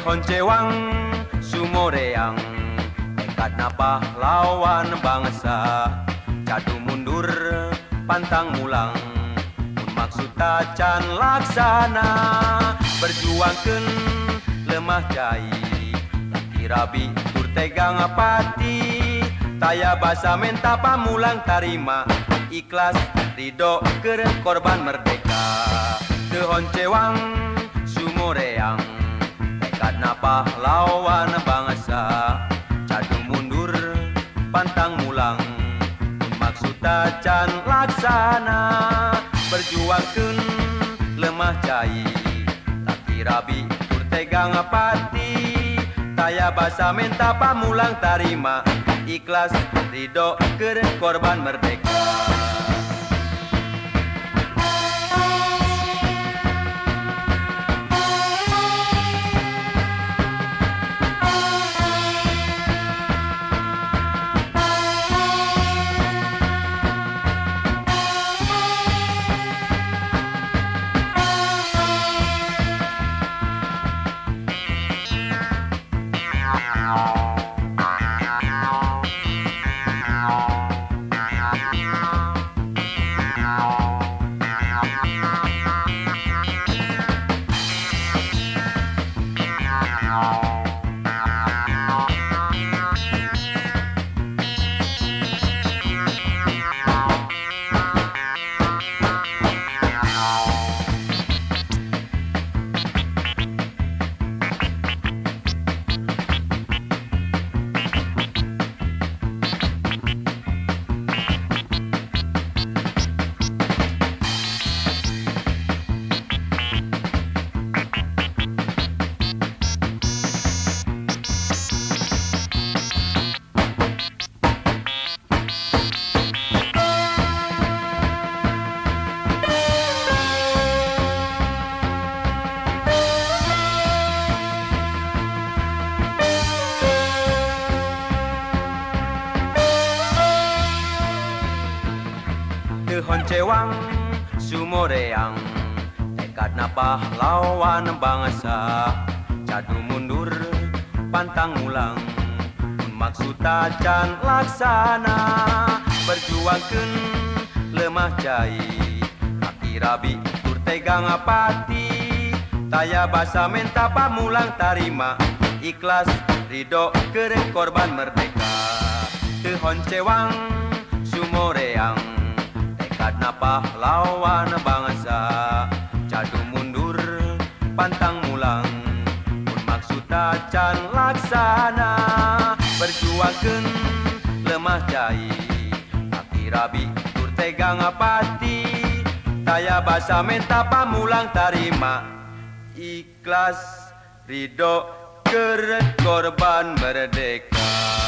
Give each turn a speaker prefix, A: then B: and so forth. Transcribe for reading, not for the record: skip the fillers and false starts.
A: Pohon cewang sumoreang, tekadna pahlawan bangsa. Cadu mundur pantang mulang, mun maksud tacan laksana. Berjuangkeun lemah cai, laki rabi tur tegang pati. Taya basa menta pamulang tarima, ikhlas ridho keur korban merdeka. Pohon cewang sumoreang, tekadna pahlawan bangsa. Cadu mundur pantang mulang, maksud tacan laksana. Berjuangkeun lemah cai, laki rabi tur tegang pati. Taya basa menta pamulang tarima, ikhlas ridho keur korban merdeka. Pohon cewang sumoreang, tekadna pahlawan bangsa. Cadu mundur pantang mulang, mun maksud tacan laksana. Berjuangkeun lemah cai, laki rabi tur tegang pati. Taya basa menta pamulang tarima, ikhlas ridho keur korban merdeka. Pohon cewang sumoreang, tekadna pahlawan bangsa. Cadu mundur pantang mulang, mun maksud tacan laksana. Berjuangkeun lemah cai, laki rabi tur tegang pati. Taya basa menta pamulang tarima, ikhlas ridho keur korban merdeka.